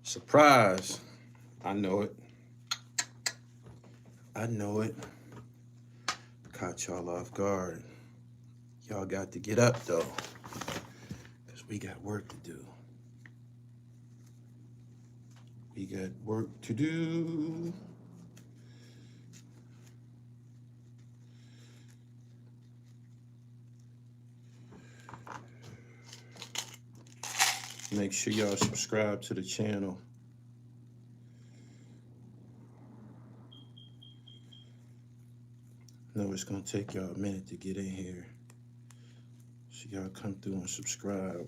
Surprise. I know it. I know it. Caught y'all off guard. Y'all got to get up though, because we got work to do. We got work to do. Make sure y'all subscribe to the channel. I know it's gonna take y'all a minute to get in here. So y'all come through and subscribe.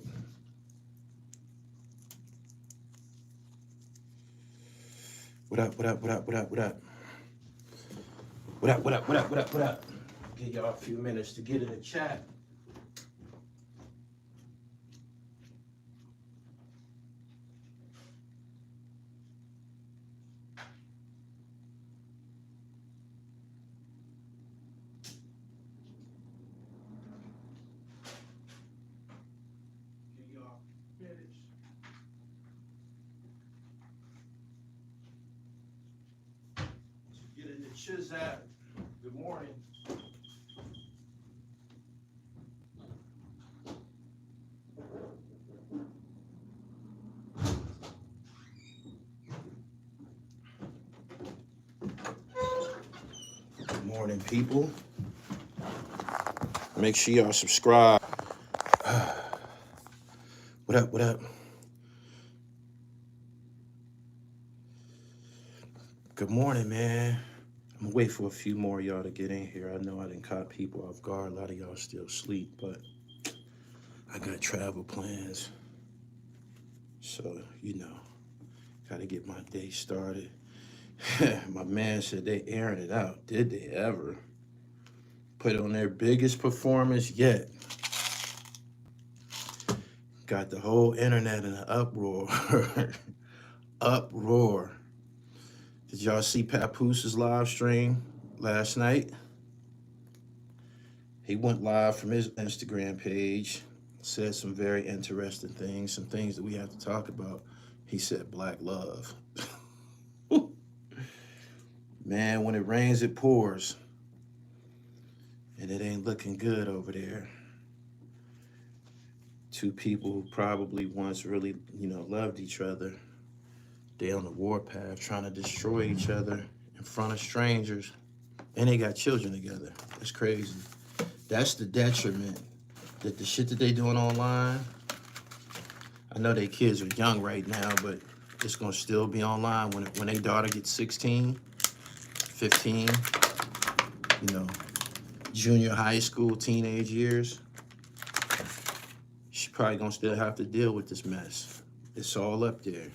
What up, what up, what up, what up, what up? What up, what up, what up, what up, what up? Give y'all a few minutes to get in the chat. Give y'all minutes. Get in the Chizat. Good morning. Good morning, people. Make sure y'all subscribe. What up, what up? Good morning, man. I'm gonna wait for a few more of y'all to get in here. I know I didn't caught people off guard. A lot of y'all still asleep, but I got travel plans. So, you know, gotta get my day started. My man said they airing it out. Did they ever? Put on their biggest performance yet. Got the whole internet in an uproar. Uproar. Did y'all see Papoose's live stream last night? He went live from his Instagram page, said some very interesting things, some things that we have to talk about. He said black love. Man, when it rains, it pours. And it ain't looking good over there. Two people who probably once really, loved each other. They on the warpath trying to destroy each other in front of strangers. And they got children together. That's crazy. That's the detriment. That the shit that they doing online, I know their kids are young right now, but it's gonna still be online when their daughter gets 16, 15, junior high school, teenage years. She probably gonna still have to deal with this mess. It's all up there.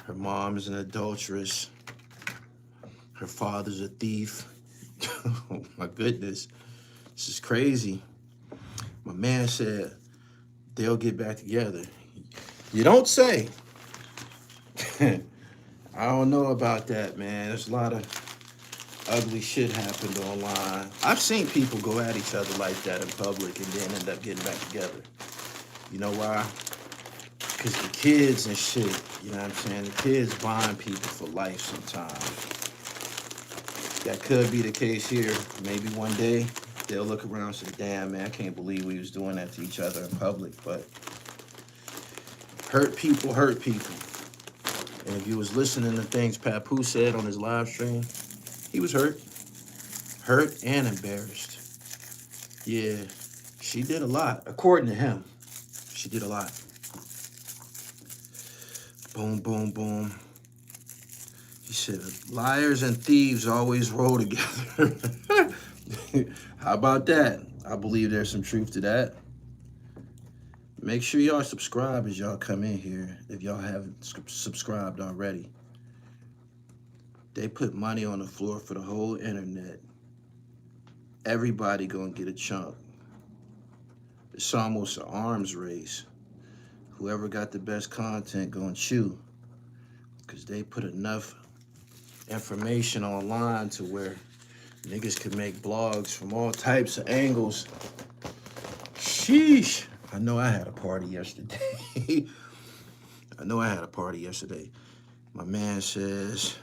Her mom is an adulteress. Her father's a thief. Oh my goodness. This is crazy. My man said they'll get back together. You don't say. I don't know about that, man. There's a lot of ugly shit happened online. I've seen people go at each other like that in public and then end up getting back together. You know why? Because the kids and shit, you know what I'm saying? The kids bind people for life sometimes. That could be the case here. Maybe one day they'll look around and say, damn, man, I can't believe we was doing that to each other in public. But hurt people hurt people. And if you was listening to things Papoose said on his live stream, he was hurt. Hurt and embarrassed. Yeah, she did a lot. According to him, she did a lot. Boom, boom, boom. He said, liars and thieves always roll together. How about that? I believe there's some truth to that. Make sure y'all subscribe as y'all come in here, if y'all haven't subscribed already. They put money on the floor for the whole internet. Everybody gonna get a chunk. It's almost an arms race. Whoever got the best content gonna chew. Because they put enough information online to where niggas can make blogs from all types of angles. Sheesh. I know I had a party yesterday. I know I had a party yesterday. My man says,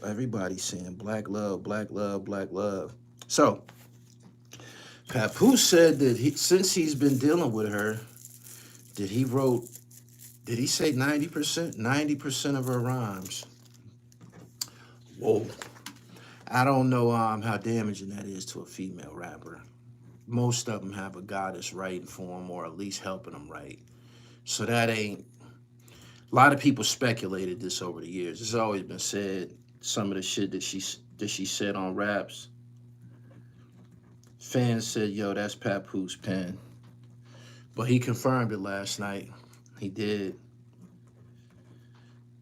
everybody's saying black love, black love, black love. So, Papoose said that since he's been dealing with her, that he wrote, did he say 90%? 90% of her rhymes. Whoa. I don't know how damaging that is to a female rapper. Most of them have a goddess writing for them or at least helping them write. So that ain't, a lot of people speculated this over the years. It's always been said, some of the shit that she said on raps. Fans said, yo, that's Papoose pen. But he confirmed it last night. He did.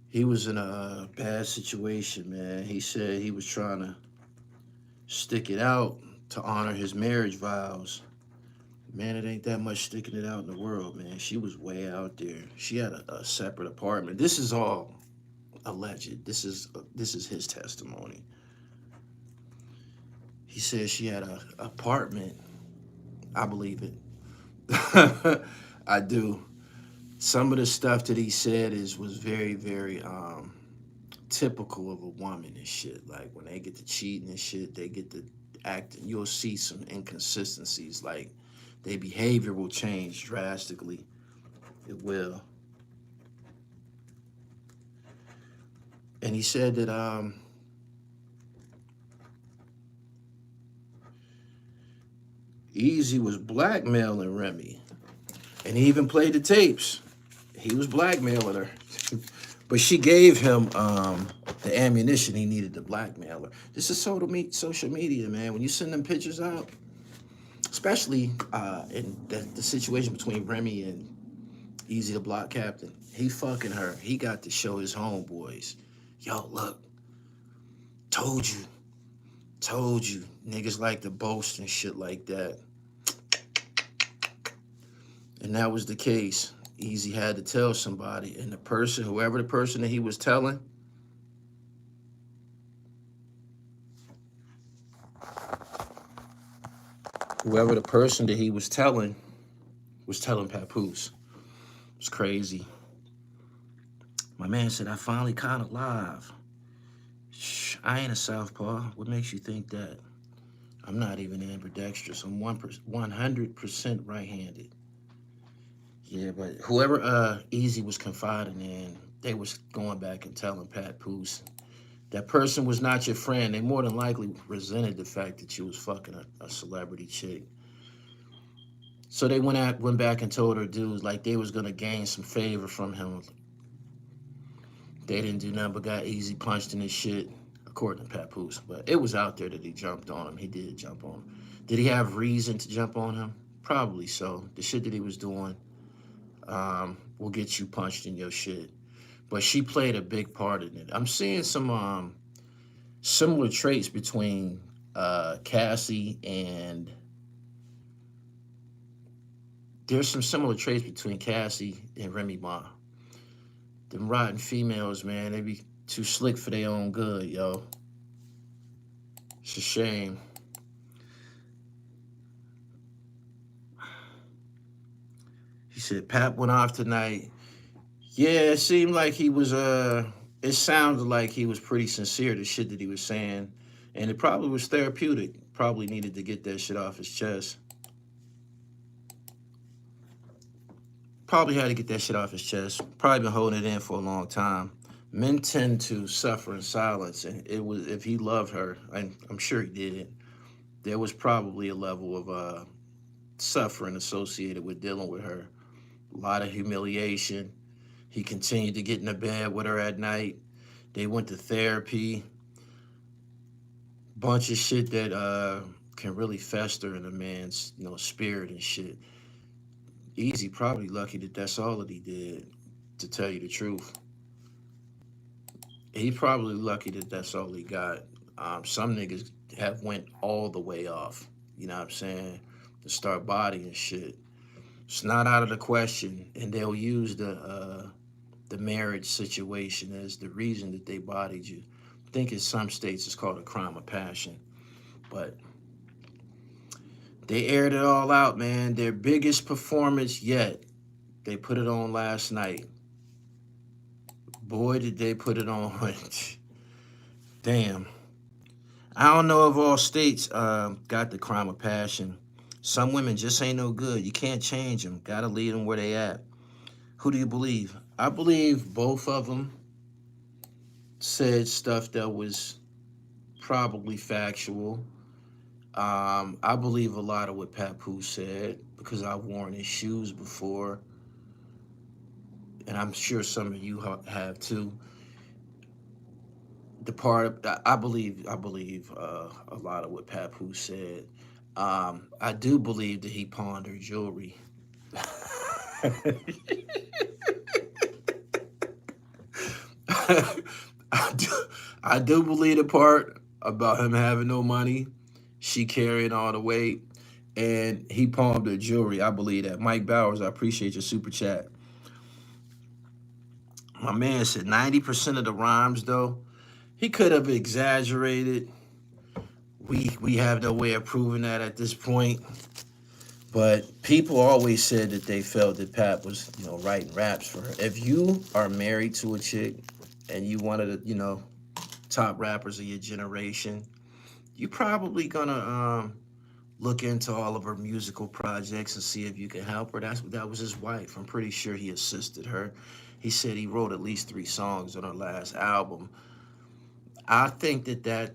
He was in a bad situation, man. He said he was trying to stick it out to honor his marriage vows. Man, it ain't that much sticking it out in the world, man. She was way out there. She had a separate apartment. This is all alleged. This is his testimony. He said she had an apartment. I believe it. I do. Some of the stuff that he said was very, very typical of a woman and shit. Like when they get to cheating and shit, they get to acting. You'll see some inconsistencies. Like their behavior will change drastically. It will. And he said that Easy was blackmailing Remy. And he even played the tapes. He was blackmailing her. But she gave him the ammunition he needed to blackmail her. This is social media, man. When you send them pictures out, especially in the situation between Remy and Easy the Block Captain, he fucking her. He got to show his homeboys. Yo, look, told you. Niggas like to boast and shit like that. And that was the case. Easy had to tell somebody. And the person, whoever the person that he was telling, was telling Papoose. It was crazy. My man said, I finally caught it live. Shh, I ain't a southpaw. What makes you think that? I'm not even ambidextrous. I'm 100% right-handed. Yeah, but whoever Easy was confiding in, they was going back and telling Papoose that person was not your friend. They more than likely resented the fact that you was fucking a celebrity chick. So they went back and told her dudes like they was gonna gain some favor from him. They didn't do nothing but got Easy punched in his shit, according to Papoose. But it was out there that he jumped on him. He did jump on him. Did he have reason to jump on him? Probably so. The shit that he was doing will get you punched in your shit. But she played a big part in it. I'm seeing some similar traits between Cassie and... There's some similar traits between Cassie and Remy Ma. Them rotten females, man, they be too slick for their own good, yo. It's a shame. He said, Pap went off tonight. Yeah, it seemed like he was, it sounded like he was pretty sincere, the shit that he was saying. And it probably was therapeutic. Probably needed to get that shit off his chest. Probably had to get that shit off his chest. Probably been holding it in for a long time. Men tend to suffer in silence, and it was, if he loved her, and I'm sure he did, there was probably a level of suffering associated with dealing with her. A lot of humiliation. He continued to get in the bed with her at night. They went to therapy. Bunch of shit that can really fester in a man's, spirit and shit. Easy probably lucky that that's all that he did, to tell you the truth. He probably lucky that that's all he got. Some niggas have went all the way off, you know what I'm saying, to start bodying shit. It's not out of the question, and they'll use the marriage situation as the reason that they bodied you. I think in some states it's called a crime of passion, but they aired it all out, man. Their biggest performance yet. They put it on last night. Boy, did they put it on. Damn. I don't know if all states got the crime of passion. Some women just ain't no good. You can't change them. Gotta leave them where they at. Who do you believe? I believe both of them said stuff that was probably factual. I believe a lot of what Papoose said because I've worn his shoes before, and I'm sure some of you have too. The part I believe a lot of what Papoose said. I do believe that he pawned her jewelry. I do, I do believe the part about him having no money, she carrying all the weight, and he pawned her jewelry. I believe that. Mike Bowers, I appreciate your super chat. My man said 90% of the rhymes, though, he could have exaggerated. We have no way of proving that at this point. But people always said that they felt that Pap was, writing raps for her. If you are married to a chick and you one of the, top rappers of your generation, you probably gonna look into all of her musical projects and see if you can help her. That was his wife. I'm pretty sure he assisted her. He said he wrote at least 3 songs on her last album. I think that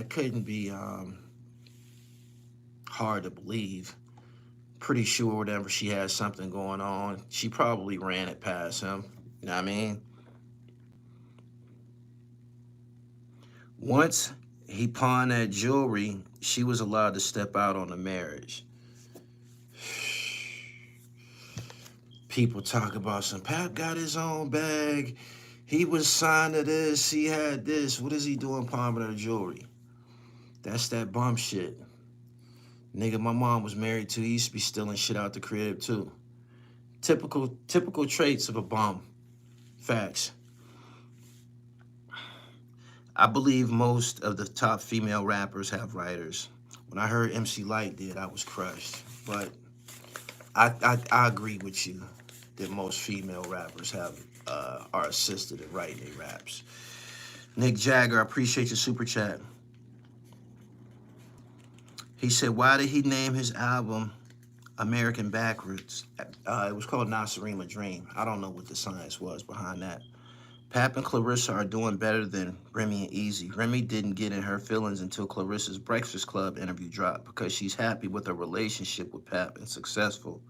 couldn't be hard to believe. Pretty sure whenever she had something going on, she probably ran it past him. You know what I mean? Once he pawned that jewelry, she was allowed to step out on the marriage. People talk about some Pap got his own bag. He was signed to this. He had this. What is he doing pawning her jewelry? That's that bum shit. Nigga, my mom was married to. He used to be stealing shit out the crib too. Typical traits of a bum. Facts. I believe most of the top female rappers have writers. When I heard MC Lyte did, I was crushed. But I agree with you that most female rappers are assisted in writing their raps. Nick Jagger, I appreciate your super chat. He said, why did he name his album American Backwards? It was called Nasarima Dream. I don't know what the science was behind that. Pap and Clarissa are doing better than Remy and Easy. Remy didn't get in her feelings until Clarissa's Breakfast Club interview dropped because she's happy with her relationship with Pap and successful.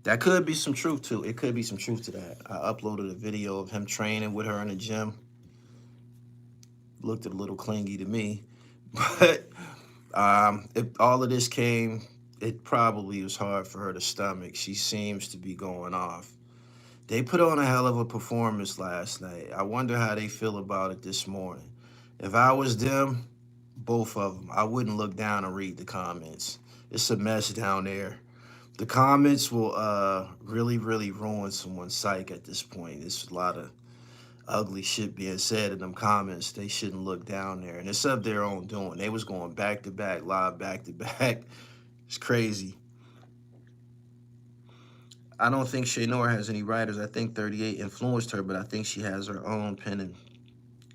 That could be some truth to it. It could be some truth to that. I uploaded a video of him training with her in the gym. Looked a little clingy to me. But if all of this came, it probably was hard for her to stomach. She seems to be going off. They put on a hell of a performance last night. I wonder how they feel about it this morning. If I was them, both of them, I wouldn't look down and read the comments. It's a mess down there. The comments will really, really ruin someone's psyche at this point. There's a lot of ugly shit being said in them comments. They shouldn't look down there. And it's of their own doing. They was going back to back, live back to back. It's crazy. I don't think Shaynor has any writers. I think 38 influenced her, but I think she has her own pen and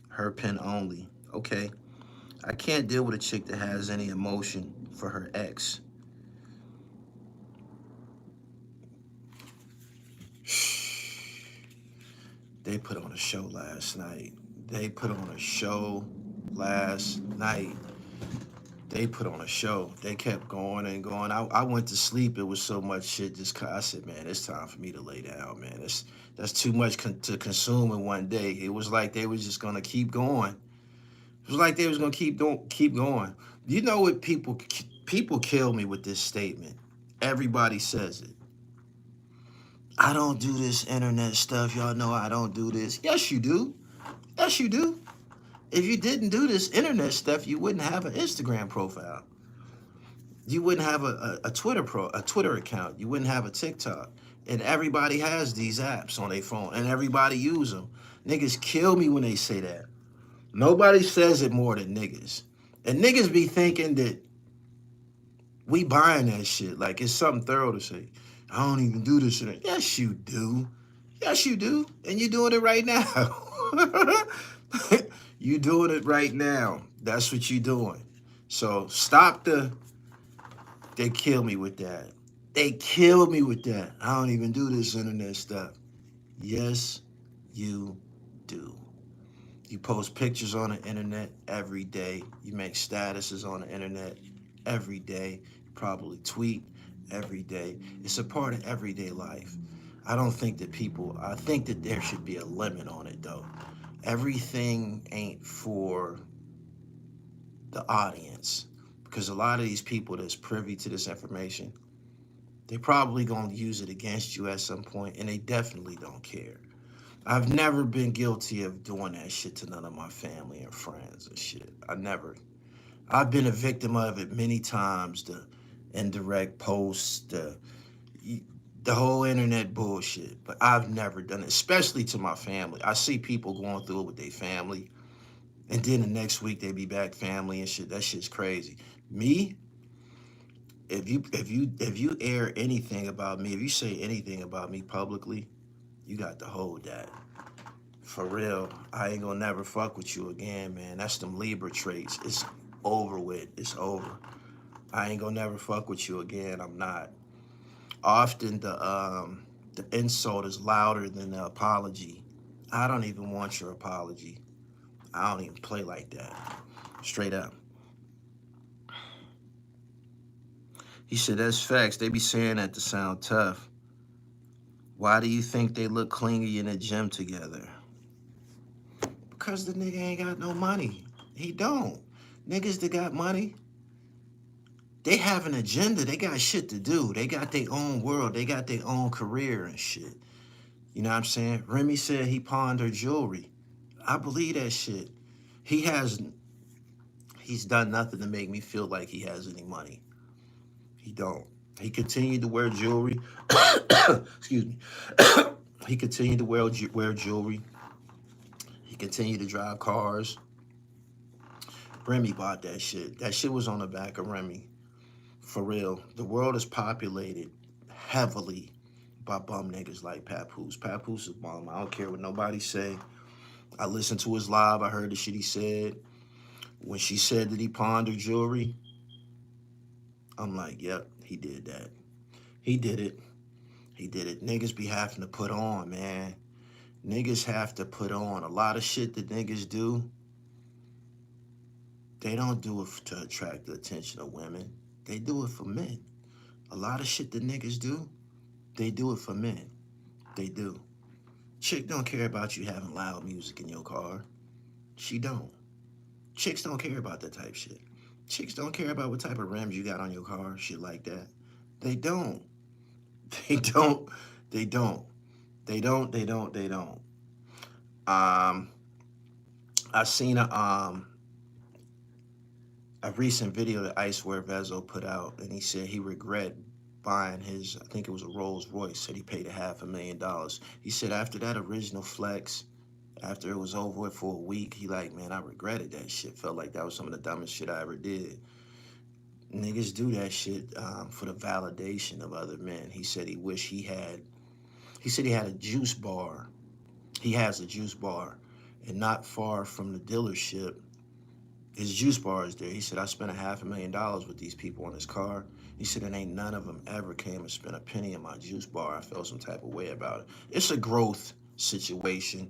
her pen only. Okay. I can't deal with a chick that has any emotion for her ex. They put on a show last night. They put on a show last night. They put on a show. They kept going and going. I went to sleep. It was so much shit. I said, man, it's time for me to lay down, man. That's too much to consume in one day. It was like they was just gonna keep going. It was like they was gonna keep going. You know what? People kill me with this statement. Everybody says it. I don't do this internet stuff. Y'all know I don't do this. Yes, you do. Yes, you do. If you didn't do this internet stuff, you wouldn't have an Instagram profile. You wouldn't have a Twitter account. You wouldn't have a TikTok. And everybody has these apps on their phone, and everybody use them. Niggas kill me when they say that. Nobody says it more than niggas. And niggas be thinking that we buying that shit. Like it's something thorough to say. I don't even do this. Yes, you do. Yes, you do. And you're doing it right now. You doing it right now. That's what you're doing. So stop they kill me with that. They kill me with that. I don't even do this internet stuff. Yes, you do. You post pictures on the internet every day. You make statuses on the internet every day. You probably tweet every day. It's a part of everyday life. I don't think that I think that there should be a limit on it though. Everything ain't for the audience because a lot of these people that's privy to this information, they probably gonna use it against you at some point, and they definitely don't care. I've never been guilty of doing that shit to none of my family and friends and shit. I've been a victim of it many times, the indirect posts, the whole internet bullshit. But I've never done it, especially to my family. I see people going through it with their family, and then the next week they be back family and shit. That shit's crazy. Me, if you air anything about me, if you say anything about me publicly, you got to hold that. For real, I ain't gonna never fuck with you again, man. That's them Libra traits. It's over with. It's over. I ain't gonna never fuck with you again. I'm not. Often the insult is louder than the apology. I don't even want your apology. I don't even play like that. Straight up. He said, that's facts. They be saying that to sound tough. Why do you think they look clingy in the gym together? Because the nigga ain't got no money. He don't. Niggas that got money, they have an agenda. They got shit to do. They got their own world. They got their own career and shit. You know what I'm saying? Remy said he pawned her jewelry. I believe that shit. He's done nothing to make me feel like he has any money. He don't. He continued to wear jewelry. Excuse me. He continued to wear jewelry. He continued to drive cars. Remy bought that shit. That shit was on the back of Remy. For real. The world is populated heavily by bum niggas like Papoose. Papoose is bum. I don't care what nobody say. I listened to his live. I heard the shit he said. When she said that he pawned her jewelry, I'm like, yep, he did that. He did it. He did it. Niggas be having to put on, man. Niggas have to put on. A lot of shit that niggas do, they don't do it to attract the attention of women. They do it for men. A lot of shit that niggas do, they do it for men. They do. Chick don't care about you having loud music in your car. She don't. Chicks don't care about that type shit. Chicks don't care about what type of rims you got on your car, shit like that. They don't. They don't. They don't. They don't. They don't. They don't. I seen a recent video that Icewear Vezo put out, and he said he regret buying his, I think it was a Rolls Royce, said he paid $500,000. He said after that original flex, after it was over with for a week, he like, man, I regretted that shit. Felt like that was some of the dumbest shit I ever did. Niggas do that shit for the validation of other men. He said he wished he had a juice bar. He has a juice bar, and not far from the dealership, his juice bar is there. He said, I spent $500,000 with these people in his car. He said, and ain't none of them ever came and spent a penny in my juice bar. I felt some type of way about it. It's a growth situation.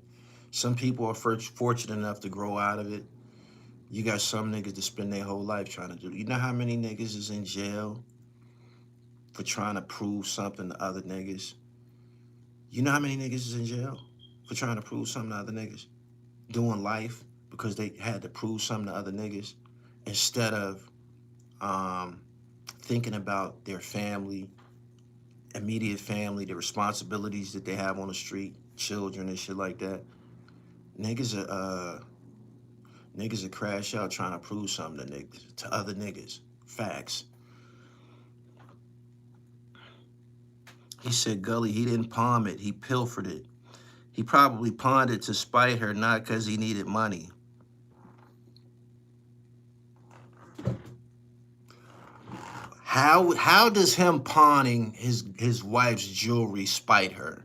Some people are fortunate enough to grow out of it. You got some niggas that spend their whole life trying to do it. You know how many niggas is in jail for trying to prove something to other niggas? You know how many niggas is in jail for trying to prove something to other niggas? Doing life because they had to prove something to other niggas instead of thinking about their family, immediate family, the responsibilities that they have on the street, children and shit like that. Niggas are crash out trying to prove something to other niggas. Facts. He said Gully, he didn't palm it, he pilfered it. He probably pawned it to spite her, not because he needed money. How does him pawning his wife's jewelry spite her?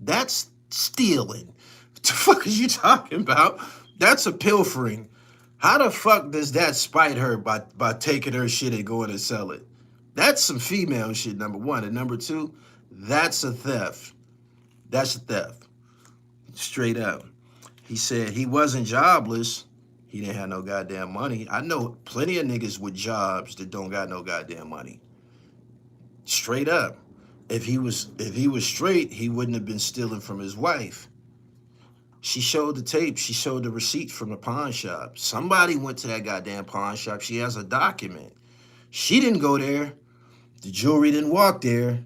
That's stealing. What the fuck is you talking about? That's a pilfering. How the fuck does that spite her by taking her shit and going to sell it? That's some female shit, number one. And number two, that's a theft. That's a theft. Straight up. He said he wasn't jobless. He didn't have no goddamn money. I know plenty of niggas with jobs that don't got no goddamn money. Straight up. If he was straight, he wouldn't have been stealing from his wife. She showed the tape. She showed the receipt from the pawn shop. Somebody went to that goddamn pawn shop. She has a document. She didn't go there. The jewelry didn't walk there.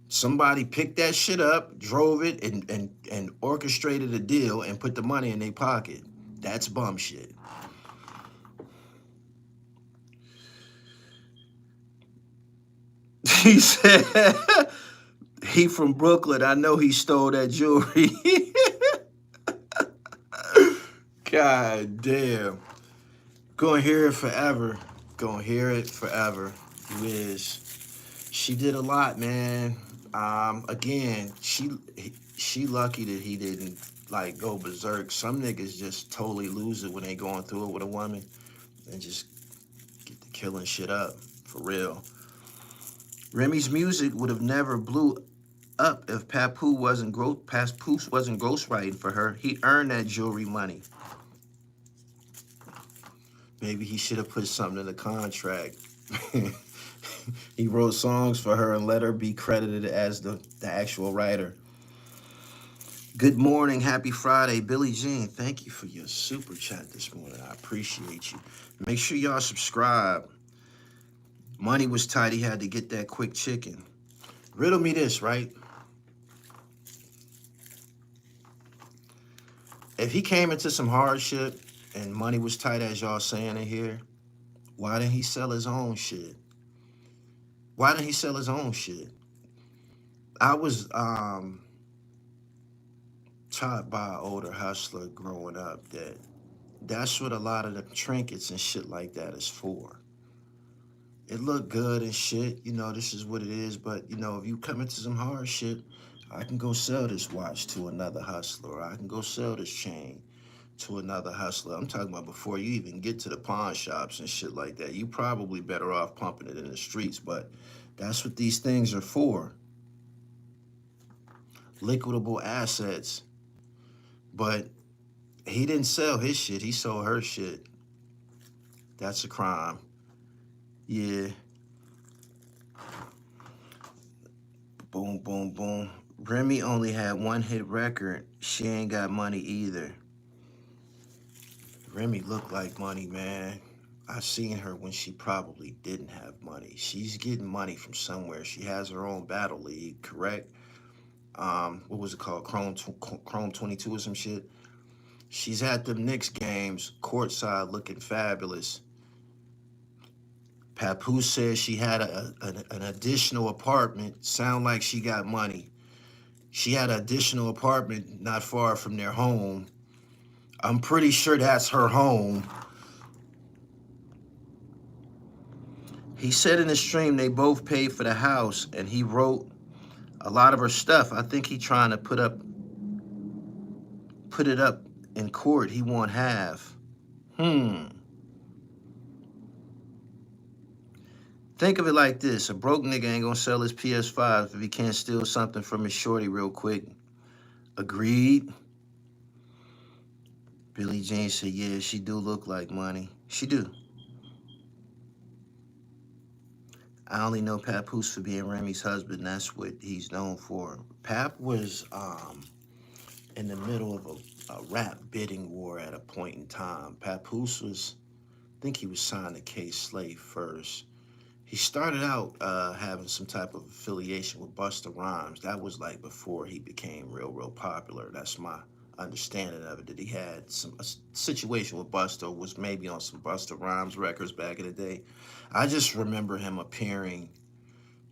Somebody picked that shit up, drove it, and orchestrated a deal and put the money in their pocket. That's bum shit. He said, he from Brooklyn. I know he stole that jewelry. God damn. Gonna hear it forever. Gonna hear it forever. Wiz. She did a lot, man. Again, she lucky that he didn't like go berserk. Some niggas just totally lose it when they going through it with a woman and just get to killing shit up for real. Remy's music would have never blew up if Papoose wasn't ghostwriting for her. He earned that jewelry money. Maybe he should have put something in the contract. He wrote songs for her and let her be credited as the actual writer. Good morning. Happy Friday. Billie Jean, thank you for your super chat this morning. I appreciate you. Make sure y'all subscribe. Money was tight. He had to get that quick chicken. Riddle me this, right? If he came into some hardship and money was tight, as y'all saying in here, why didn't he sell his own shit? Why didn't he sell his own shit? I was taught by an older hustler growing up that that's what a lot of the trinkets and shit like that is for. It looked good and shit, you know, this is what it is, but, you know, if you come into some hard shit, I can go sell this watch to another hustler, or I can go sell this chain to another hustler. I'm talking about before you even get to the pawn shops and shit like that. You probably better off pumping it in the streets, but that's what these things are for. Liquidable assets. But he didn't sell his shit. He sold her shit. That's a crime. Yeah. Boom, boom, boom. Remy only had one hit record. She ain't got money either. Remy looked like money, man. I seen her when she probably didn't have money. She's getting money from somewhere. She has her own battle league, correct? What was it called? Chrome 22 or some shit. She's at the Knicks games, courtside, looking fabulous. Papoose says she had an additional apartment. Sound like she got money. She had an additional apartment not far from their home. I'm pretty sure that's her home. He said in the stream they both paid for the house, and he wrote a lot of her stuff. I think he trying to put it up in court. He won't have. Think of it like this. A broke nigga ain't gonna sell his PS5 if he can't steal something from his shorty real quick. Agreed. Billie Jean said, yeah, she do look like money. She do. I only know Papoose for being Remy's husband. That's what he's known for. Pap was in the middle of a rap bidding war at a point in time. Papoose was, I think he was signed to K-Slay first. He started out having some type of affiliation with Busta Rhymes. That was like before he became real popular. That's my understanding of it, that he had a situation with Busta, was maybe on some Busta Rhymes records back in the day. I just remember him appearing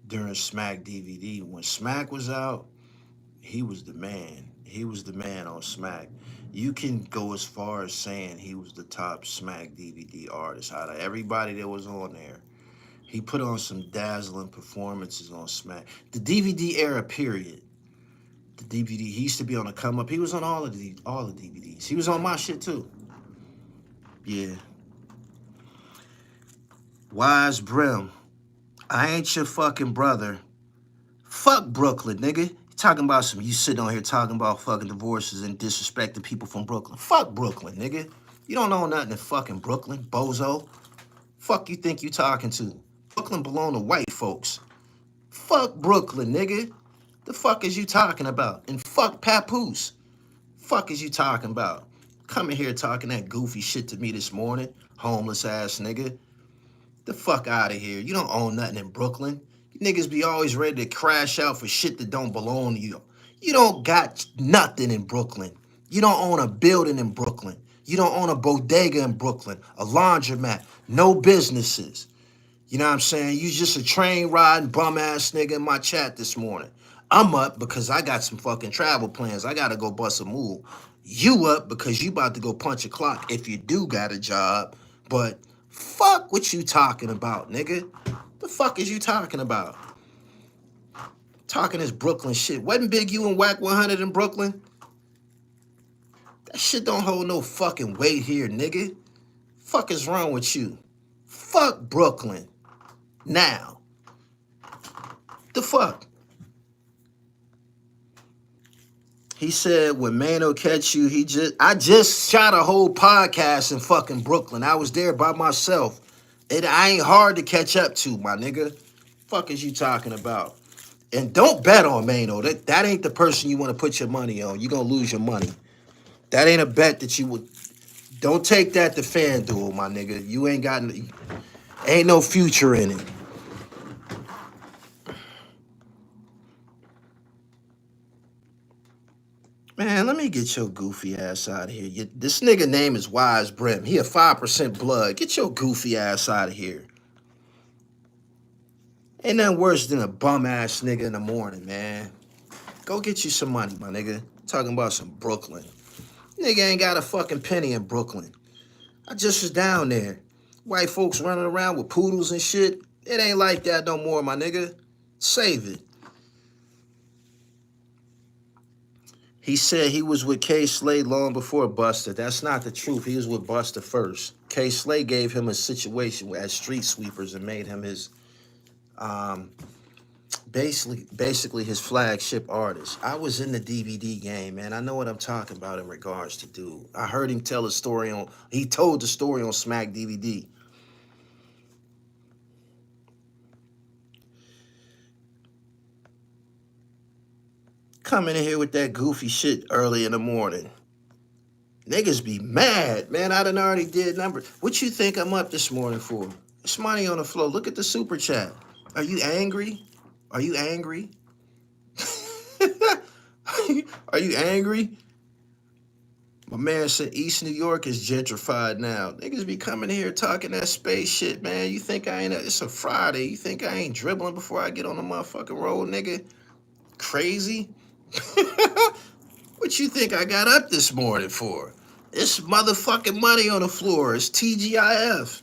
during Smack DVD. When Smack was out, he was the man. He was the man on Smack. You can go as far as saying he was the top Smack DVD artist out of everybody that was on there. He put on some dazzling performances on Smack. The DVD era, period. The DVD. He used to be on the come up. He was on all the DVDs. He was on my shit too. Yeah. Wise Brim. I ain't your fucking brother. Fuck Brooklyn, nigga. Talking about some, you sitting on here talking about fucking divorces and disrespecting people from Brooklyn. Fuck Brooklyn, nigga. You don't know nothing in fucking Brooklyn, bozo. Fuck you think you talking to? Brooklyn belong to white folks. Fuck Brooklyn, nigga. The fuck is you talking about? And fuck Papoose. Fuck is you talking about? Coming here talking that goofy shit to me this morning, homeless ass nigga. The fuck out of here. You don't own nothing in Brooklyn. You niggas be always ready to crash out for shit that don't belong to you. You don't got nothing in Brooklyn. You don't own a building in Brooklyn. You don't own a bodega in Brooklyn, a laundromat, no businesses. You know what I'm saying? You just a train riding bum ass nigga in my chat this morning. I'm up because I got some fucking travel plans. I gotta go bust a move. You up because you about to go punch a clock if you do got a job. But fuck what you talking about, nigga. The fuck is you talking about? Talking this Brooklyn shit. Wasn't Big U and Whack 100 in Brooklyn? That shit don't hold no fucking weight here, nigga. Fuck is wrong with you? Fuck Brooklyn. Now. The fuck? He said when Mano catch you, I just shot a whole podcast in fucking Brooklyn. I was there by myself. I ain't hard to catch up to, my nigga. Fuck is you talking about? And don't bet on Mano. That ain't the person you want to put your money on. You're going to lose your money. That ain't a bet that you would. Don't take that to FanDuel, my nigga. You ain't got, ain't no future in it. Man, let me get your goofy ass out of here. This nigga name is Wise Brim. He a 5% blood. Get your goofy ass out of here. Ain't nothing worse than a bum ass nigga in the morning, man. Go get you some money, my nigga. Talking about some Brooklyn. Nigga ain't got a fucking penny in Brooklyn. I just was down there. White folks running around with poodles and shit. It ain't like that no more, my nigga. Save it. He said he was with K. Slade long before Buster. That's not the truth. He was with Buster first. K. Slade gave him a situation as street sweepers and made him his, basically his flagship artist. I was in the DVD game, man. I know what I'm talking about in regards to dude. I heard him tell a story he told the story on Smack DVD. Coming in here with that goofy shit early in the morning. Niggas be mad, man. I done already did numbers. What you think I'm up this morning for? It's money on the floor. Look at the super chat. Are you angry? Are you angry? Are you angry? My man said East New York is gentrified now. Niggas be coming here talking that space shit, man. You think I ain't, it's a Friday. You think I ain't dribbling before I get on the motherfucking road, nigga? Crazy? What you think I got up this morning for? It's motherfucking money on the floor. It's TGIF.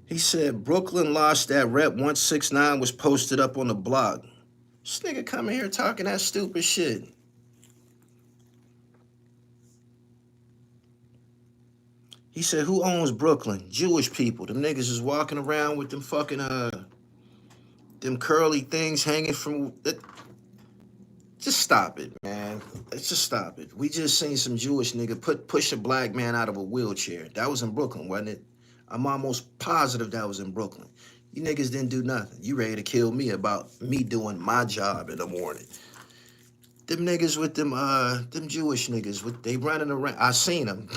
He said Brooklyn lost that rep 169 was posted up on the blog. This nigga coming here talking that stupid shit. He said, who owns Brooklyn? Jewish people. Them niggas is walking around with them fucking, them curly things hanging from... Just stop it, man. Let's just stop it. We just seen some Jewish nigga push a black man out of a wheelchair. That was in Brooklyn, wasn't it? I'm almost positive that was in Brooklyn. You niggas didn't do nothing. You ready to kill me about me doing my job in the morning. Them niggas with them Jewish niggas, they running around. I seen them.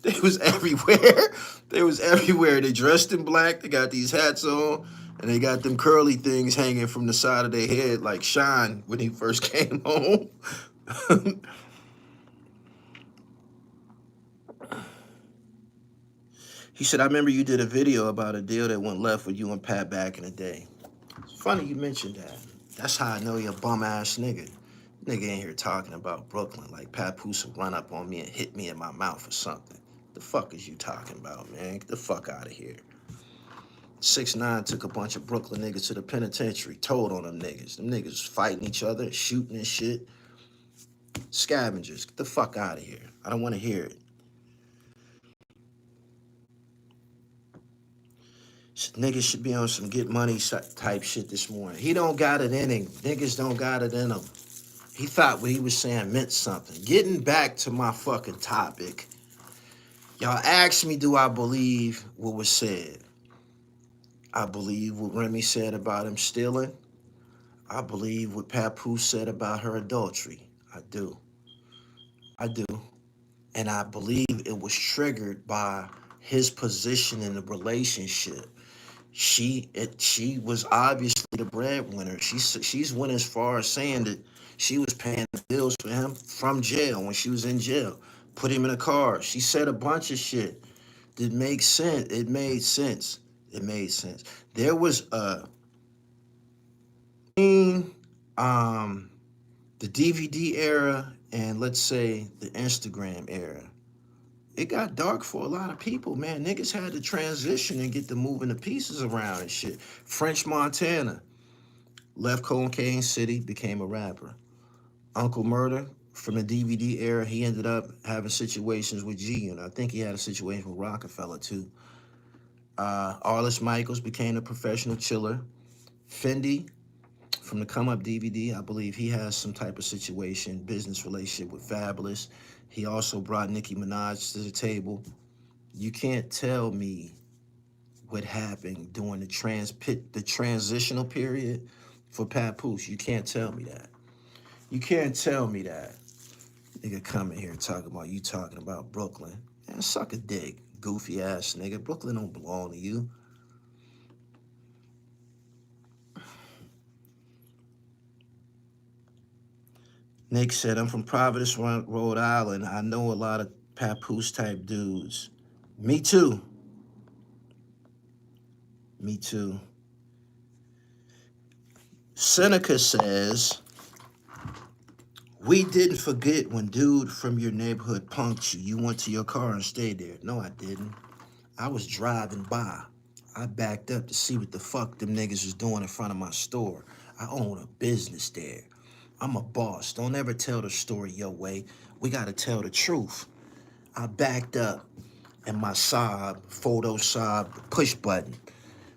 They was everywhere. They was everywhere. They dressed in black. They got these hats on. And they got them curly things hanging from the side of their head like Sean when he first came home. He said, I remember you did a video about a deal that went left with you and Pat back in the day. It's funny you mentioned that. That's how I know you're a bum-ass nigga. Nigga in here talking about Brooklyn like Papoose will run up on me and hit me in my mouth or something. The fuck is you talking about, man? Get the fuck out of here. 6ix9ine took a bunch of Brooklyn niggas to the penitentiary, told on them niggas. Them niggas fighting each other, shooting and shit. Scavengers, get the fuck out of here. I don't want to hear it. Niggas should be on some get money type shit this morning. He don't got it in him. Niggas don't got it in him. He thought what he was saying meant something. Getting back to my fucking topic. Y'all asked me, do I believe what was said? I believe what Remy said about him stealing. I believe what Papoose said about her adultery. I do. I do. And I believe it was triggered by his position in the relationship. She was obviously the breadwinner. She's went as far as saying that she was paying the bills for him from jail when she was in jail. Put him in a car. She said a bunch of shit that makes sense. It made sense. It made sense. There was the DVD era and let's say the Instagram era. It got dark for a lot of people, man. Niggas had to transition and get to moving the pieces around and shit. French Montana left Cocaine City, became a rapper. Uncle Murder from the DVD era, he ended up having situations with G, and I think he had a situation with Rockefeller too. Arliss Michaels became a professional chiller. Fendi from the Come Up DVD, I believe he has some type of situation, business relationship with Fabulous. He also brought Nicki Minaj to the table. You can't tell me what happened during the transitional period for Papoose. You can't tell me that. You can't tell me that. Nigga coming here talking about Brooklyn. Man, suck a dick, goofy ass nigga. Brooklyn don't belong to you. Nick said, I'm from Providence, Rhode Island. I know a lot of Papoose type dudes. Me too. Me too. Seneca says, we didn't forget when dude from your neighborhood punked you. You went to your car and stayed there. No, I didn't. I was driving by. I backed up to see what the fuck them niggas was doing in front of my store. I own a business there. I'm a boss. Don't ever tell the story your way. We gotta tell the truth. I backed up and my Saab, photo Saab, push button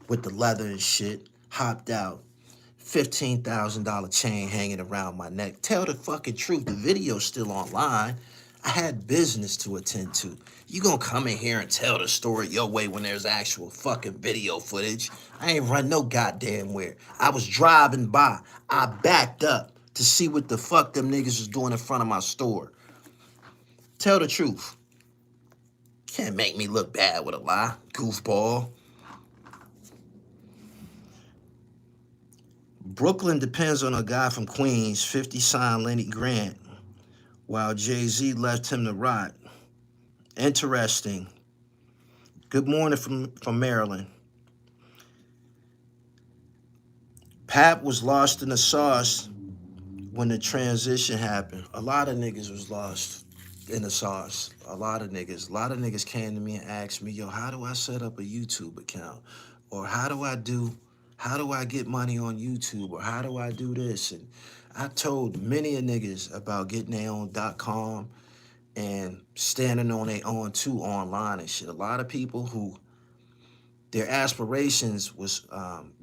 with the leather and shit, hopped out. $15,000 chain hanging around my neck. Tell the fucking truth. The video's still online. I had business to attend to. You gonna come in here and tell the story your way when there's actual fucking video footage? I ain't run no goddamn where. I was driving by. I backed up to see what the fuck them niggas was doing in front of my store. Tell the truth. Can't make me look bad with a lie, goofball. Brooklyn depends on a guy from Queens, 50 signed Lenny Grant, while Jay-Z left him to rot. Interesting. Good morning from Maryland. Pap was lost in the sauce when the transition happened. A lot of niggas was lost in the sauce. A lot of niggas came to me and asked me, yo, how do I set up a YouTube account? Or how do I get money on YouTube? Or how do I do this? And I told many of niggas about getting their own .com and standing on their own too online and shit. A lot of people who their aspirations was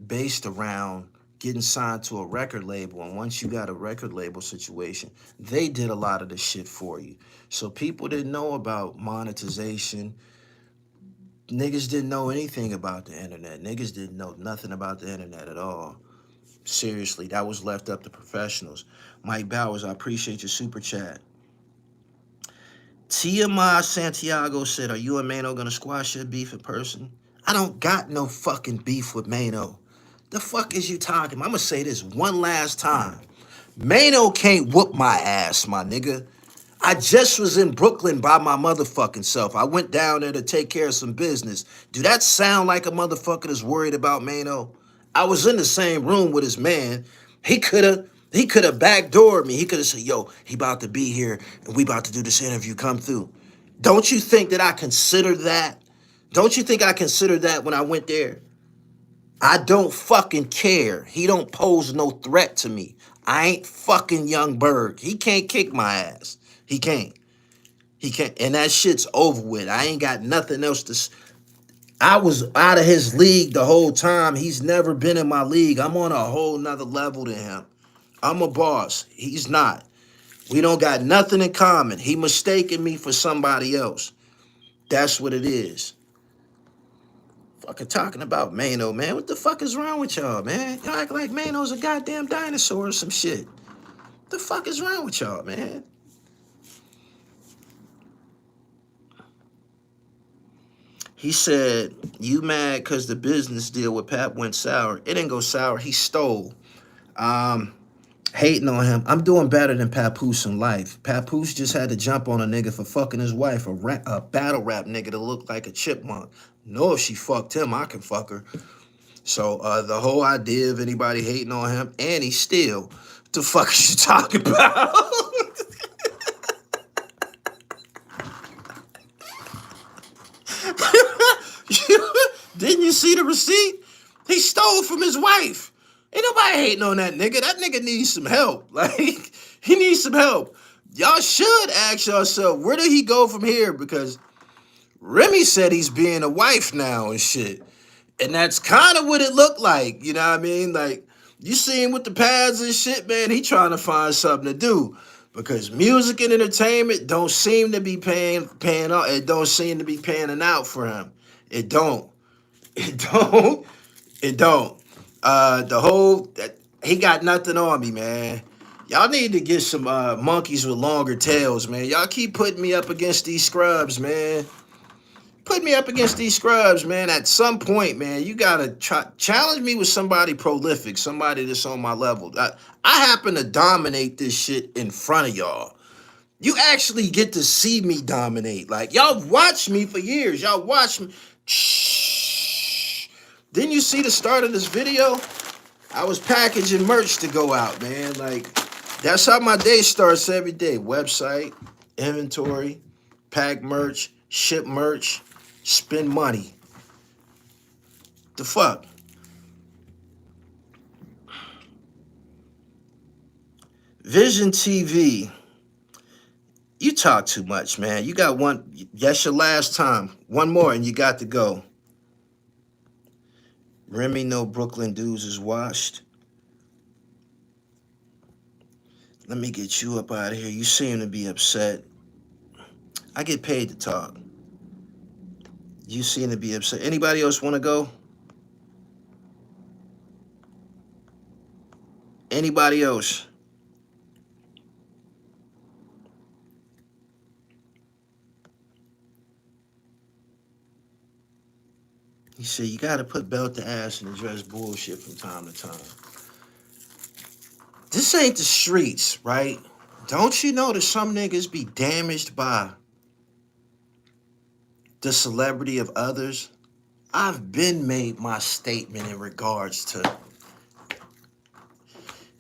based around getting signed to a record label. And once you got a record label situation, they did a lot of the shit for you. So people didn't know about monetization. Niggas didn't know anything about the internet. Niggas didn't know nothing about the internet at all. Seriously, that was left up to professionals. Mike Bowers, I appreciate your super chat. TMI Santiago said, are you and Mano gonna squash your beef in person? I don't got no fucking beef with Mano. The fuck is you talking about? I'm gonna say this one last time. Mano can't whoop my ass, my nigga. I just was in Brooklyn by my motherfucking self. I went down there to take care of some business. Do that sound like a motherfucker that's worried about Mano? I was in the same room with his man. He could have backdoored me. He could have said, yo, he about to be here and we about to do this interview. Come through. Don't you think that I considered that? Don't you think I considered that when I went there? I don't fucking care. He don't pose no threat to me. I ain't fucking Young Berg. He can't kick my ass. He can't. He can't. And that shit's over with. I ain't got nothing else to. I was out of his league the whole time. He's never been in my league. I'm on a whole nother level than him. I'm a boss. He's not. We don't got nothing in common. He mistaken me for somebody else. That's what it is. Fucking talking about Mano, man. What the fuck is wrong with y'all, man? Y'all act like Mano's a goddamn dinosaur or some shit. What the fuck is wrong with y'all, man? He said, you mad because the business deal with Pap went sour. It didn't go sour. He stole. Hating on him. I'm doing better than Papoose in life. Papoose just had to jump on a nigga for fucking his wife, a battle rap nigga that looked like a chipmunk. No, if she fucked him, I can fuck her. So the whole idea of anybody hating on him, and he still, what the fuck is you talking about? Didn't you see the receipt? He stole from his wife. Ain't nobody hating on that nigga. That nigga needs some help. Like, he needs some help. Y'all should ask yourself, where did he go from here? Because Remy said he's being a wife now and shit. And that's kind of what it looked like. You know what I mean? Like, you see him with the pads and shit, man. He trying to find something to do. Because music and entertainment don't seem to be paying out. It don't seem to be panning out for him. It don't. It don't. It don't. He got nothing on me, man. Y'all need to get some monkeys with longer tails, man. Y'all keep putting me up against these scrubs, man. Put me up against these scrubs, man. At some point, man, you gotta challenge me with somebody prolific, somebody that's on my level. I happen to dominate this shit in front of y'all. You actually get to see me dominate. Like, y'all watched me for years. Y'all watched me. Shh. Didn't you see the start of this video? I was packaging merch to go out, man. Like, that's how my day starts every day. Website, inventory, pack merch, ship merch, spend money. The fuck? Vision TV. You talk too much, man. You got one. That's your last time. One more and you got to go. Remy, no Brooklyn dudes is washed. Let me get you up out of here. You seem to be upset. I get paid to talk. You seem to be upset. Anybody else want to go? Anybody else? He said, you got to put belt to ass and address bullshit from time to time. This ain't the streets, right? Don't you know that some niggas be damaged by the celebrity of others? I've been made my statement in regards to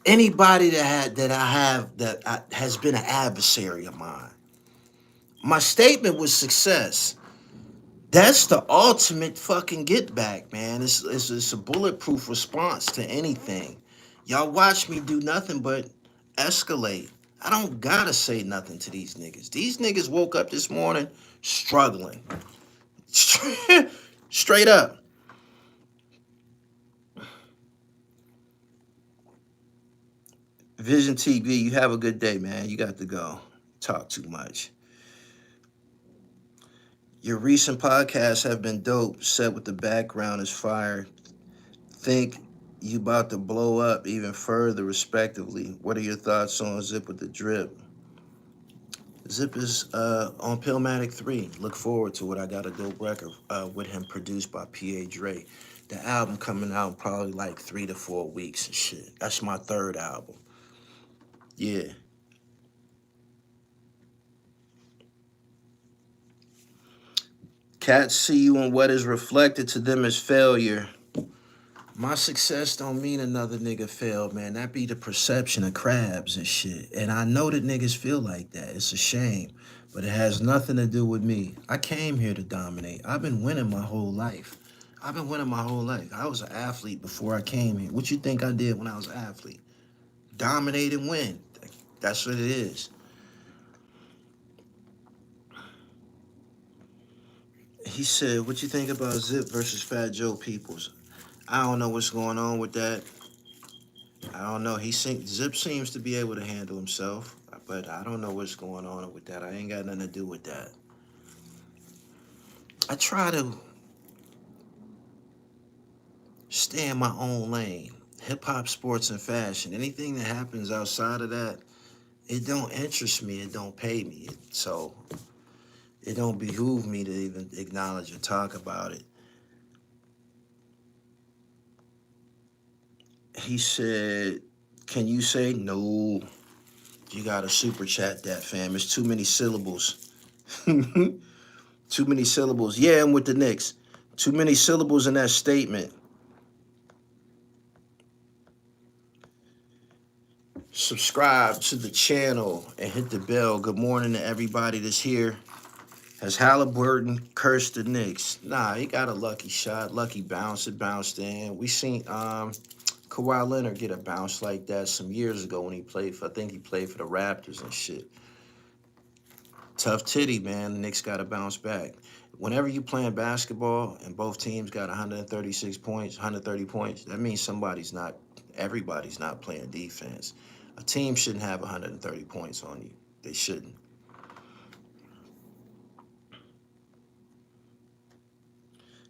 anybody that has been an adversary of mine. My statement was success. That's the ultimate fucking get back, man. It's a bulletproof response to anything. Y'all watch me do nothing but escalate. I don't gotta say nothing to these niggas. These niggas woke up this morning struggling. Straight up. Vision TV, you have a good day, man. You got to go. Talk too much. Your recent podcasts have been dope. Set with the background is fire. Think you about to blow up even further, respectively. What are your thoughts on Zip with the Drip? Zip is on PILLMATIC 3. Look forward to it. I got a dope record with him produced by P.A. Dre. The album coming out in probably like 3 to 4 weeks and shit. That's my third album. Yeah. Cats see you and what is reflected to them as failure. My success don't mean another nigga failed, man. That be the perception of crabs and shit. And I know that niggas feel like that. It's a shame. But it has nothing to do with me. I came here to dominate. I've been winning my whole life. I've been winning my whole life. I was an athlete before I came here. What you think I did when I was an athlete? Dominate and win. That's what it is. He said, what you think about Zip versus Fat Joe Peoples? I don't know what's going on with that. I don't know. Zip seems to be able to handle himself, but I don't know what's going on with that. I ain't got nothing to do with that. I try to stay in my own lane. Hip hop, sports, and fashion. Anything that happens outside of that, it don't interest me. It don't pay me. So it don't behoove me to even acknowledge or talk about it. He said, can you say no? You gotta super chat that, fam. It's too many syllables. Too many syllables. Yeah, I'm with the Knicks. Too many syllables in that statement. Subscribe to the channel and hit the bell. Good morning to everybody that's here. Has Halliburton cursed the Knicks? Nah, he got a lucky shot, lucky bounce. It bounced in. We seen Kawhi Leonard get a bounce like that some years ago when he played for, I think he played for the Raptors and shit. Tough titty, man. The Knicks got to bounce back. Whenever you playing basketball and both teams got 136 points, 130 points, that means everybody's not playing defense. A team shouldn't have 130 points on you. They shouldn't.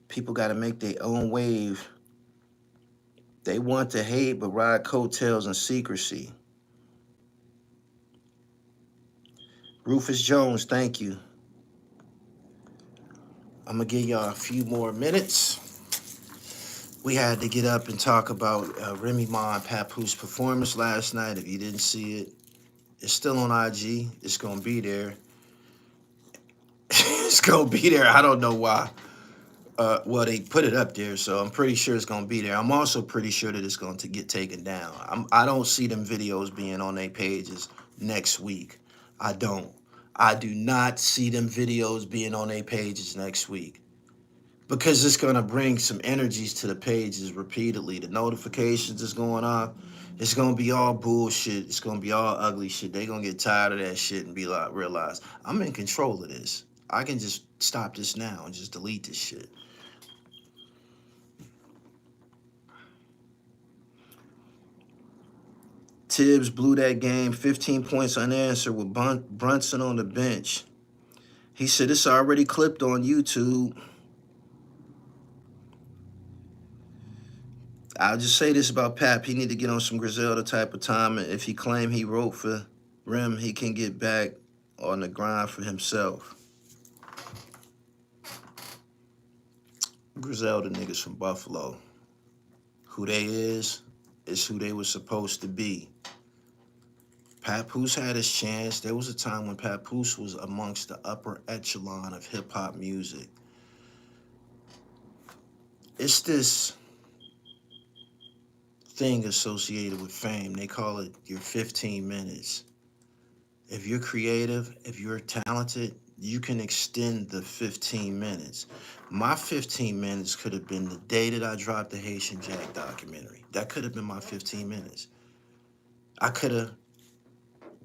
People got to make their own wave. They want to hate but ride coattails in secrecy. Rufus Jones, thank you. I'm going to give y'all a few more minutes. We had to get up and talk about Remy Ma and Papoose performance last night. If you didn't see it, it's still on IG. It's going to be there. It's going to be there. I don't know why. Well, they put it up there, so I'm pretty sure it's going to be there. I'm also pretty sure that it's going to get taken down. I don't see them videos being on their pages next week. I don't. I do not see them videos being on their pages next week. Because it's going to bring some energies to the pages repeatedly. The notifications is going on. It's going to be all bullshit. It's going to be all ugly shit. They're going to get tired of that shit and be like, realize, I'm in control of this. I can just stop this now and just delete this shit. Tibbs blew that game, 15 points unanswered with Brunson on the bench. He said, it's already clipped on YouTube. I'll just say this about Pap. He need to get on some Griselda type of time. And if he claim he wrote for Rem, he can get back on the grind for himself. Griselda niggas from Buffalo. Who they is who they was supposed to be. Papoose had his chance. There was a time when Papoose was amongst the upper echelon of hip-hop music. It's this thing associated with fame. They call it your 15 minutes. If you're creative, if you're talented, you can extend the 15 minutes. My 15 minutes could have been the day that I dropped the Haitian Jack documentary. That could have been my 15 minutes. I could have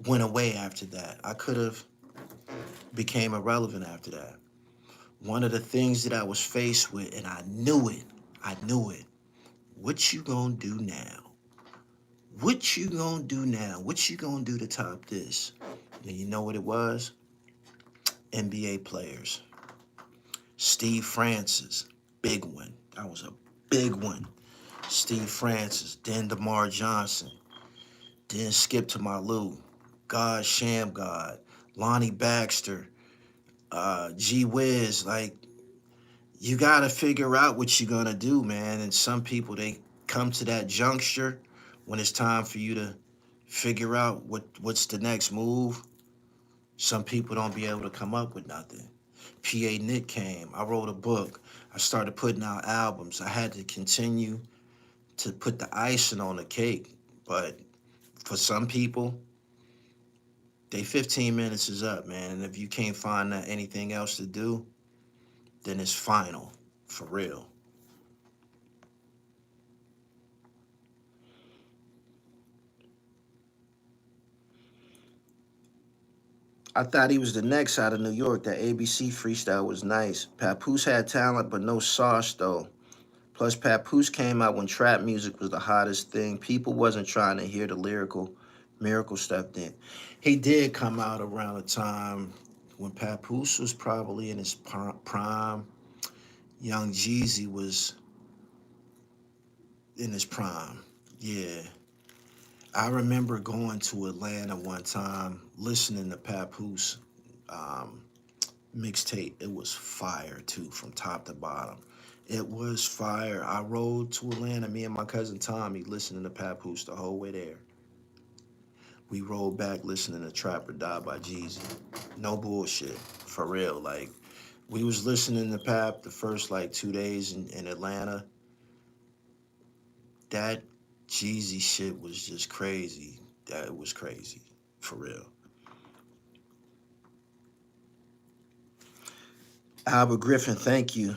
went away after that. I could have became irrelevant after that. One of the things that I was faced with, and I knew it. What you gonna do now? What you gonna do now? What you gonna do to top this? And you know what it was? NBA players. Steve Francis, big one. That was a big one. Steve Francis, then DeMar Johnson, then Skip to my Lou, God Sham God, Lonnie Baxter, G Wiz. Like, you gotta figure out what you're gonna do, man. And some people, they come to that juncture when it's time for you to figure out what's the next move. Some people don't be able to come up with nothing. PA Nick came. I wrote a book. I started putting out albums. I had to continue to put the icing on the cake. But for some people, they 15 minutes is up, man. And if you can't find anything else to do, then it's final, for real. I thought he was the next out of New York. That ABC freestyle was nice. Papoose had talent, but no sauce, though. Plus, Papoose came out when trap music was the hottest thing. People wasn't trying to hear the lyrical miracle stuff then. He did come out around the time when Papoose was probably in his prime. Young Jeezy was in his prime. Yeah. I remember going to Atlanta one time, listening to Papoose um, mixtape. It was fire, too, from top to bottom. It was fire. I rode to Atlanta, me and my cousin Tommy, listening to Papoose the whole way there. We rode back listening to Trap or Die by Jeezy. No bullshit, for real. Like, we was listening to Pap the first, like, 2 days in Atlanta. That Jeezy shit was just crazy. That was crazy, for real. Albert Griffin, thank you.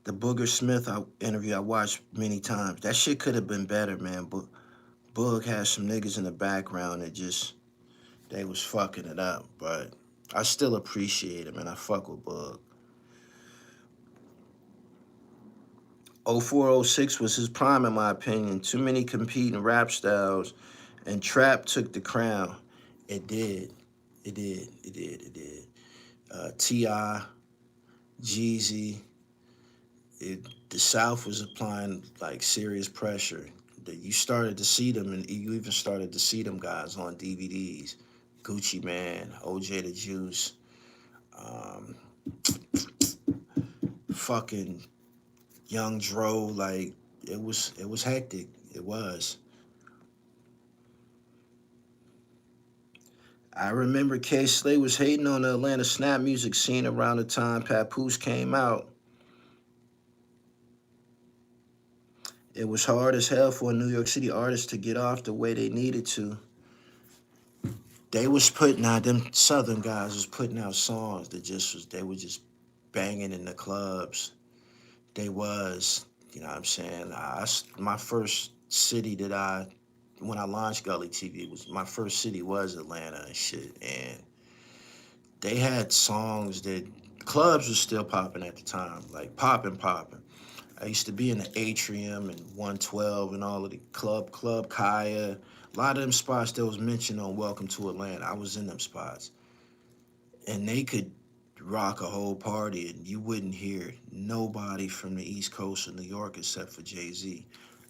The Booger Smith interview I watched many times. That shit could have been better, man. But Boog had some niggas in the background that just, they was fucking it up. But I still appreciate him, and I fuck with Boog. 0406 was his prime, in my opinion. Too many competing rap styles, and trap took the crown. It did. It did. It did. It did. T.I., Jeezy, the South was applying like serious pressure. You started to see them, and you even started to see them guys on DVDs. Gucci Man, OJ the Juice, um, fucking Young Dro. Like it was hectic. It was. I remember K Slay was hating on the Atlanta snap music scene around the time Papoose came out. It was hard as hell for a New York City artist to get off the way they needed to. They was putting out, them Southern guys was putting out songs that they were just banging in the clubs. They was, you know what I'm saying? My first city when I launched Gully TV, my first city was Atlanta and shit. And they had songs that clubs was still popping at the time, like popping. I used to be in the Atrium and 112 and all of the Club Kaya. A lot of them spots that was mentioned on Welcome to Atlanta, I was in them spots. And they could rock a whole party and you wouldn't hear nobody from the East Coast of New York except for Jay-Z.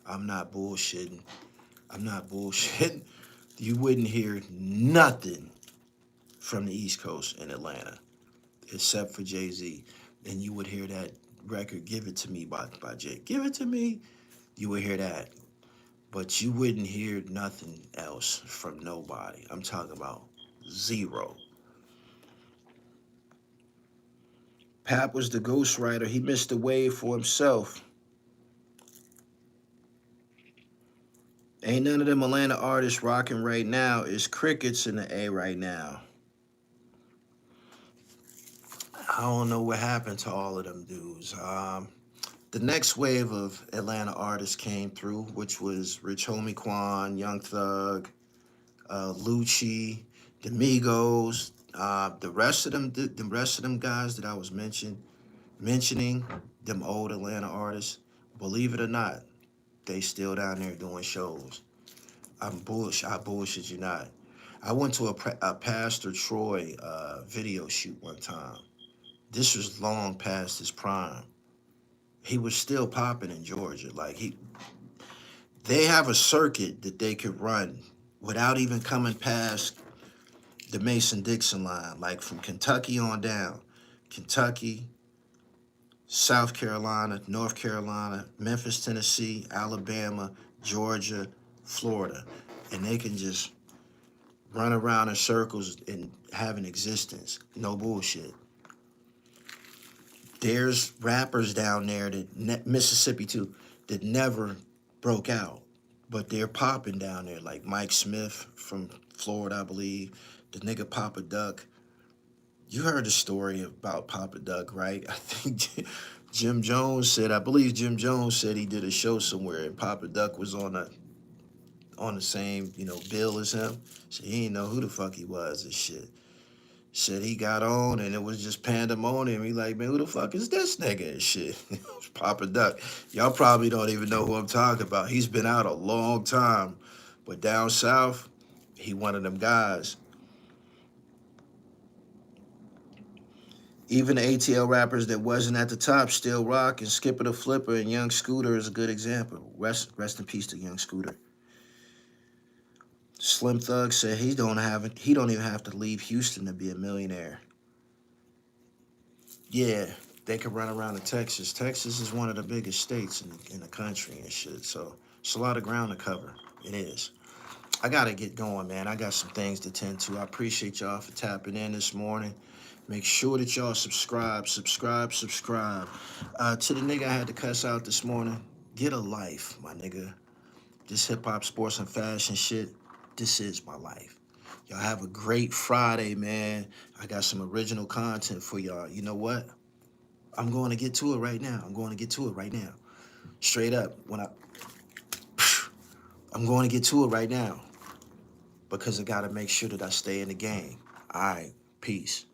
I'm not bullshitting. I'm not bullshitting. You wouldn't hear nothing from the East Coast in Atlanta except for Jay-Z. And you would hear that record, Give It To Me by Jay. Give It To Me. You would hear that. But you wouldn't hear nothing else from nobody. I'm talking about zero. Pap was the ghostwriter. He missed the wave for himself. Ain't none of them Atlanta artists rocking right now. It's crickets in the A right now. I don't know what happened to all of them dudes. The next wave of Atlanta artists came through, which was Rich Homie Quan, Young Thug, Lucci, the Migos, the rest of them guys that I was mentioning, them old Atlanta artists. Believe it or not, they still down there doing shows. I bullshit you not. I went to a Pastor Troy video shoot one time. This was long past his prime. He was still popping in Georgia. They have a circuit that they could run without even coming past the Mason-Dixon line, like from Kentucky on down. Kentucky, South Carolina, North Carolina, Memphis, Tennessee, Alabama, Georgia, Florida. And they can just run around in circles and have an existence. No bullshit. There's rappers down there Mississippi too, that never broke out, but they're popping down there, like Mike Smith from Florida, I believe. The nigga Papa Duck. You heard the story about Papa Duck, right? I think I believe Jim Jones said he did a show somewhere and Papa Duck was on the same, bill as him. So he didn't know who the fuck he was and shit. Shit, he got on and it was just pandemonium. He like, man, who the fuck is this nigga and shit? It was Papa Duck. Y'all probably don't even know who I'm talking about. He's been out a long time. But down south, he one of them guys. Even the ATL rappers that wasn't at the top still rock, and Skipper the Flipper and Young Scooter is a good example. Rest in peace to Young Scooter. Slim Thug said he don't even have to leave Houston to be a millionaire. Yeah, they could run around to Texas. Texas is one of the biggest states in the country and shit. So it's a lot of ground to cover. It is. I gotta get going, man. I got some things to tend to. I appreciate y'all for tapping in this morning. Make sure that y'all subscribe. To the nigga I had to cuss out this morning, get a life, my nigga. This hip-hop, sports, and fashion shit, this is my life. Y'all have a great Friday, man. I got some original content for y'all. You know what? I'm going to get to it right now. Straight up. I'm going to get to it right now. Because I got to make sure that I stay in the game. All right. Peace.